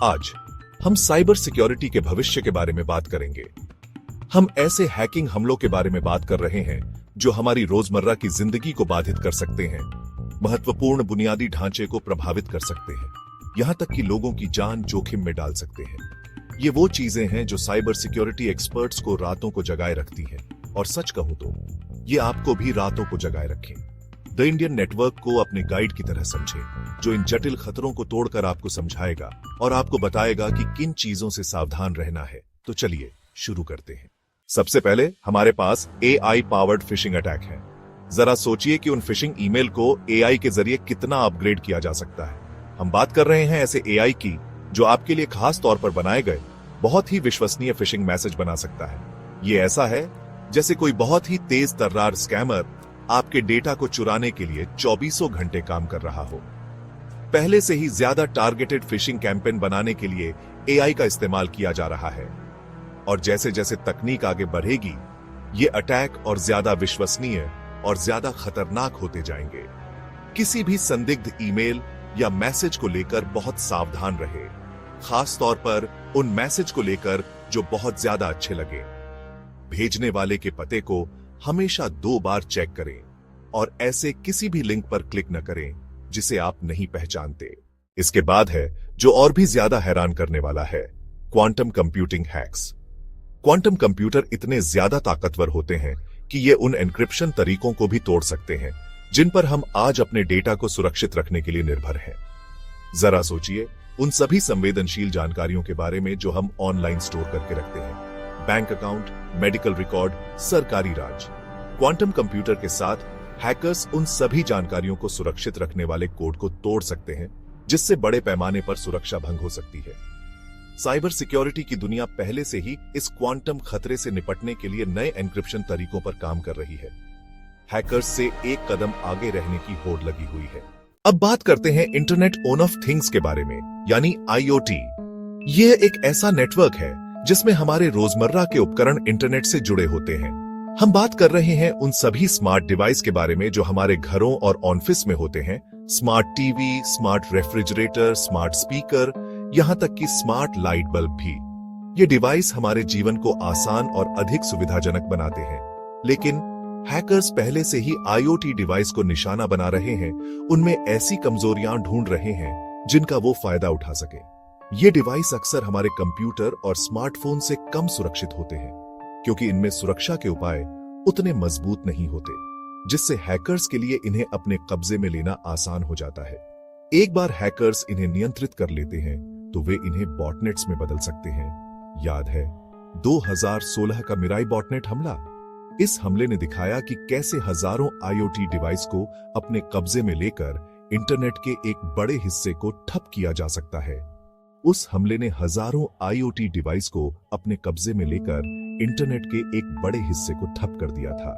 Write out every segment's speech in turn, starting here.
आज हम cyber security के भविष्य के बारे में बात करेंगे। हम ऐसे हैकिंग हमलों के बारे में बात कर रहे हैं जो हमारी रोजमर्रा की जिंदगी को बाधित कर सकते हैं, महत्वपूर्ण बुनियादी ढांचे को प्रभावित कर सकते हैं, यहां तक कि लोगों की जान जोखिम में डाल सकते हैं। ये वो चीजें हैं जो साइबर सिक्योरिटी एक्सपर्ट्स को रातों को जगाए रखती हैं, और सच कहूं तो ये आपको भी रातों को जगाए रखें। द इंडियन नेटवर्क को अपने गाइड की तरह समझें, जो इन जटिल खतरों को तोड़कर आपको समझाएगा और आपको बताएगा कि किन चीजों से सावधान रहना है। तो चलिए शुरू करते हैं। सबसे पहले हमारे पास AI पावर्ड फिशिंग अटैक है। जरा सोचिए कि उन फिशिंग ईमेल को AI के जरिए कितना अपग्रेड किया जा सकता है। हम बात कर रहे हैं ऐसे AI की जो आपके लिए खास तौर पर बनाए गए बहुत ही विश्वसनीय फिशिंग मैसेज बना सकता है। ये ऐसा है जैसे कोई बहुत ही तेज तर्रार स्कैमर आपके डेटा को चुराने के लिए 24 घंटे काम कर रहा हो। पहले से ही ज्यादा टारगेटेड फिशिंग कैंपेन बनाने के लिए AI का इस्तेमाल किया जा रहा है, और जैसे जैसे तकनीक आगे बढ़ेगी ये अटैक और ज्यादा विश्वसनीय और ज्यादा खतरनाक होते जाएंगे। किसी भी संदिग्ध ईमेल या मैसेज को लेकर बहुत सावधान रहे, खास तौर पर उन मैसेज को लेकर जो बहुत ज्यादा अच्छे लगे। भेजने वाले के पते को हमेशा 2 बार चेक करें और ऐसे किसी भी लिंक पर क्लिक न करें जिसे आप नहीं पहचानते। इसके बाद है जो और भी ज्यादा हैरान करने वाला है, quantum computing hacks. Quantum computer इतने ज्यादा ताकतवर होते हैं कि ये उन एन्क्रिप्शन तरीकों को भी तोड़ सकते हैं जिन पर हम आज अपने डेटा को सुरक्षित रखने के लिए निर्भर हैं। जरा सोचिए उन सभी संवेदनशील जानकारियों के बारे में जो हम ऑनलाइन स्टोर करके रखते हैं, बैंक अकाउंट, मेडिकल रिकॉर्ड, सरकारी राज। क्वांटम कंप्यूटर के साथ हैकर्स उन सभी जानकारियों को सुरक्षित रखने वाले कोड को तोड़ सकते हैं जिससे बड़े पैमाने पर सुरक्षा भंग हो सकती है। साइबर सिक्योरिटी की दुनिया पहले से ही इस क्वांटम खतरे से निपटने के लिए नए एन्क्रिप्शन तरीकों पर काम कर रही है। हैकर्स से एक कदम आगे रहने की होड़ लगी हुई है। अब बात करते हैं इंटरनेट ऑफ थिंग्स के बारे में, यानी IoT। यह एक ऐसा नेटवर्क है जिसमें हमारे रोजमर्रा के उपकरण इंटरनेट से जुड़े होते हैं। हम बात कर रहे हैं उन सभी स्मार्ट डिवाइस के बारे में जो हमारे घरों और ऑफिस में होते हैं। Smart TV, smart refrigerator, smart speaker, यहां तक कि स्मार्ट लाइट बल्ब भी। ये डिवाइस हमारे जीवन को आसान और अधिक सुविधाजनक बनाते हैं, लेकिन हैकर्स पहले से ही IoT डिवाइस को निशाना बना रहे हैं, उनमें ऐसी कमजोरियां ढूंढ रहे हैं जिनका वो फायदा उठा सके। ये डिवाइस अक्सर हमारे कंप्यूटर और स्मार्टफोन से कम सुरक्षित होते हैं क्योंकि इनमें सुरक्षा के उपाय उतने मजबूत नहीं होते, जिससे हैकर्स के लिए इन्हें अपने कब्जे में लेना आसान हो जाता है। एक बार हैकर्स इन्हें नियंत्रित कर लेते हैं तो वे इन्हें बॉटनेट्स में बदल सकते हैं। याद है 2016 का मिराई बॉटनेट हमला? इस हमले ने दिखाया कि कैसे हजारों IoT डिवाइस को अपने कब्जे में लेकर इंटरनेट के एक बड़े हिस्से को ठप किया जा सकता है। उस हमले ने हजारों IoT डिवाइस को अपने कब्जे में लेकर इंटरनेट के एक बड़े हिस्से को ठप कर दिया था।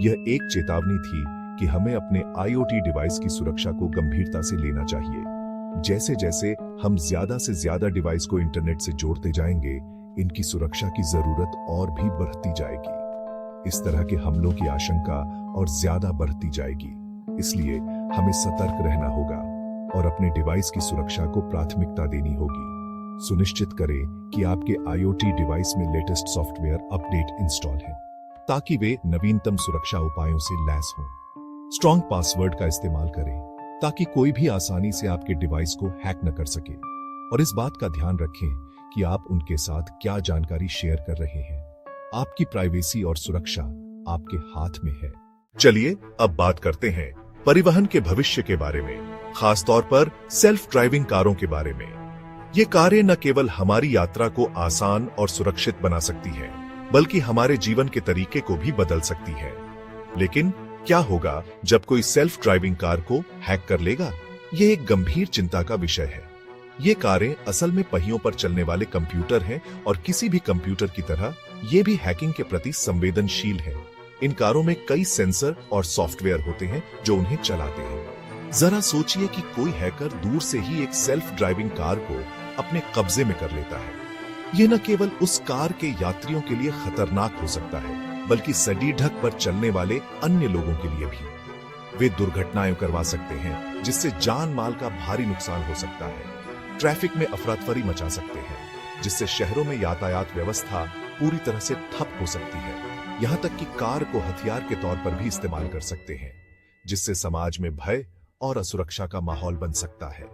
यह एक चेतावनी थी कि हमें अपने IoT डिवाइस की सुरक्षा को गंभीरता से लेना चाहिए। जैसे जैसे हम ज्यादा से ज्यादा डिवाइस को इंटरनेट से जोड़ते जाएंगे, इनकी सुरक्षा की जरूरत और भी बढ़ती जाएगी। इस तरह के हमलों की आशंका और ज्यादा बढ़ती जाएगी। इसलिए हमें सतर्क रहना होगा और अपने डिवाइस की सुरक्षा को प्राथमिकता देनी होगी। सुनिश्चित करें कि आपके IoT डिवाइस में लेटेस्ट सॉफ्टवेयर अपडेट इंस्टॉल है ताकि वे नवीनतम सुरक्षा उपायों से लैस हों। स्ट्रॉन्ग पासवर्ड का इस्तेमाल करें ताकि कोई भी आसानी से आपके डिवाइस को हैक न कर सके, और इस बात का ध्यान रखें कि आप उनके साथ क्या जानकारी शेयर कर रहे हैं। आपकी प्राइवेसी और सुरक्षा आपके हाथ में है। चलिए अब बात करते हैं परिवहन के भविष्य के बारे में, खास तौर पर सेल्फ ड्राइविंग कारों के बारे में। ये कारें न केवल हमारी यात्रा को आसान और सुरक्षित बना सकती हैं, बल्कि हमारे जीवन के तरीके को भी बदल सकती हैं। लेकिन क्या होगा जब कोई सेल्फ ड्राइविंग कार को हैक कर लेगा? ये एक गंभीर चिंता का विषय है। ये कारें असल में पहियों पर चलने वाले कंप्यूटर हैं, और किसी भी कंप्यूटर की तरह ये भी हैकिंग के प्रति संवेदनशील है। इन कारों में कई सेंसर और सॉफ्टवेयर होते हैं जो उन्हें चलाते हैं। जरा सोचिए कि कोई हैकर दूर से ही एक सेल्फ ड्राइविंग कार को अपने कब्जे में कर लेता है। यह न केवल उस कार के यात्रियों के लिए खतरनाक हो सकता है, बल्कि सड़ी ढक पर चलने वाले अन्य लोगों के लिए भी। वे दुर्घटनाएं करवा सकते हैं जिससे जान माल का भारी नुकसान हो सकता है। ट्रैफिक में अफरा-तफरी मचा सकते हैं, जिससे शहरों में यातायात व्यवस्था पूरी तरह से ठप हो सकती है। यहां तक कि कार को हथियार के तौर पर भी इस्तेमाल कर सकते हैं, जिससे समाज में भय और असुरक्षा का माहौल बन सकता है।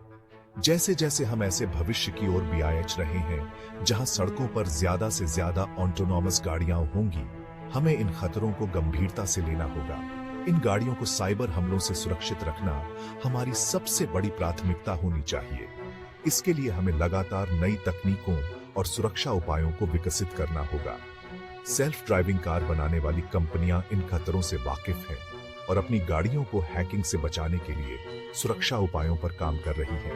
जैसे जैसे हम ऐसे भविष्य की ओर BIH रहे हैं, जहां सड़कों पर ज्यादा से ज्यादा ऑटोनॉमस गाड़ियां होंगी, हमें इन खतरों को गंभीरता से लेना होगा। इन गाड़ियों को साइबर हमलों से सुरक्षित रखना हमारी सबसे बड़ी प्राथमिकता होनी चाहिए। इसके लिए हमें लगातार नई तकनीकों और सुरक्षा उपायों को विकसित करना होगा। सेल्फ ड्राइविंग कार बनाने वाली कंपनियां इन खतरों से वाकिफ हैं और अपनी गाड़ियों को हैकिंग से बचाने के लिए सुरक्षा उपायों पर काम कर रही हैं।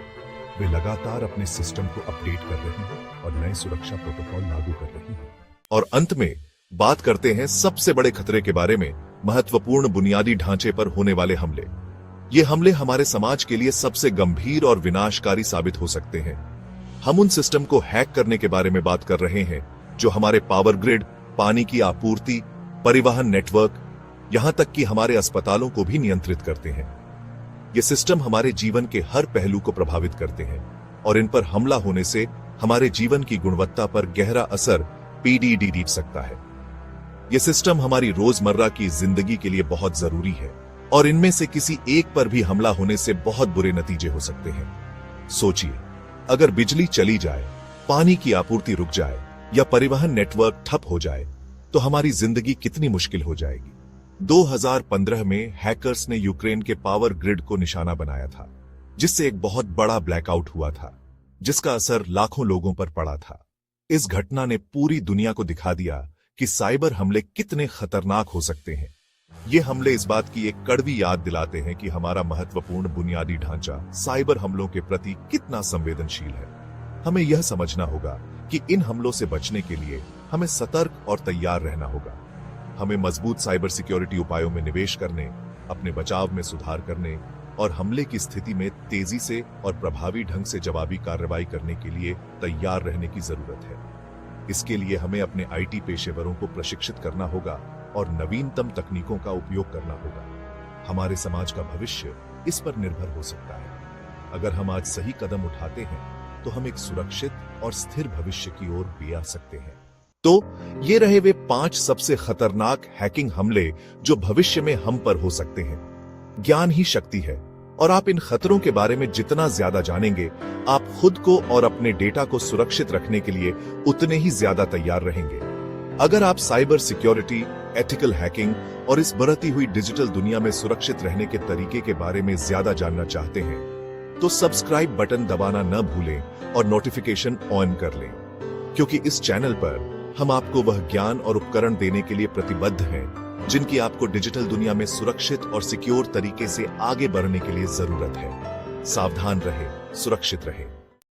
वे लगातार अपने सिस्टम को अपडेट कर रही हैं और नए सुरक्षा प्रोटोकॉल लागू कर रही हैं। और अंत में बात करते हैं सबसे बड़े खतरे के बारे में, महत्वपूर्ण बुनियादी ढांचे पर होने वाले हमले। ये हमले हमारे समाज के लिए सबसे गंभीर और विनाशकारी साबित हो सकते हैं। हम उन सिस्टम को हैक करने के बारे में बात कर रहे हैं जो हमारे पावर ग्रिड, पानी की आपूर्ति, परिवहन नेटवर्क, यहां तक कि हमारे अस्पतालों को भी नियंत्रित करते हैं। ये सिस्टम हमारे जीवन के हर पहलू को प्रभावित करते हैं और इन पर हमला होने से हमारे जीवन की गुणवत्ता पर गहरा असर पीड़ सकता है। ये सिस्टम हमारी रोजमर्रा की जिंदगी के लिए बहुत जरूरी है और इनमें से किसी एक पर भी हमला होने से बहुत बुरे नतीजे हो सकते हैं। सोचिए, अगर बिजली चली जाए, पानी की आपूर्ति रुक जाए या परिवहन नेटवर्क ठप हो जाए, तो हमारी जिंदगी कितनी मुश्किल हो जाएगी। 2015 में हैकर्स ने यूक्रेन के पावर ग्रिड को निशाना बनाया था, जिससे एक बहुत बड़ा ब्लैकआउट हुआ था, जिसका असर लाखों लोगों पर पड़ा था। इस घटना ने पूरी दुनिया को दिखा दिया कि साइबर हमले कितने खतरनाक हो सकते हैं। ये हमले इस बात की एक कड़वी याद दिलाते हैं कि हमारा महत्वपूर्ण बुनियादी ढांचा साइबर हमलों के प्रति कितना संवेदनशील है। हमें यह समझना होगा कि इन हमलों से बचने के लिए हमें सतर्क और तैयार रहना होगा। हमें मजबूत साइबर सिक्योरिटी उपायों में निवेश करने, अपने बचाव में सुधार करने और हमले की स्थिति में तेजी से और प्रभावी ढंग से जवाबी कार्रवाई करने के लिए तैयार रहने की जरूरत है। इसके लिए हमें अपने IT पेशेवरों को प्रशिक्षित करना होगा और नवीनतम तकनीकों का उपयोग करना होगा। हमारे समाज का भविष्य इस पर निर्भर हो सकता है। अगर हम आज सही कदम उठाते हैं तो हम एक सुरक्षित और स्थिर भविष्य की ओर भी आ सकते हैं। तो ये रहे वे 5 सबसे खतरनाक हैकिंग हमले जो भविष्य में हम पर हो सकते हैं। ज्ञान ही शक्ति है और आप इन खतरों के बारे में जितना ज्यादा जानेंगे, आप खुद को और अपने डेटा को सुरक्षित रखने के लिए उतने ही ज्यादा तैयार रहेंगे। अगर आप साइबर सिक्योरिटी, एथिकल हैकिंग और इस बढ़ती हुई डिजिटल दुनिया में सुरक्षित रहने के तरीके के बारे में ज्यादा जानना चाहते हैं, तो सब्सक्राइब बटन दबाना न भूलें और नोटिफिकेशन ऑन कर लें, क्योंकि इस चैनल पर हम आपको वह ज्ञान और उपकरण देने के लिए प्रतिबद्ध हैं जिनकी आपको डिजिटल दुनिया में सुरक्षित और सिक्योर तरीके से आगे बढ़ने के लिए जरूरत है। सावधान रहें, सुरक्षित रहें।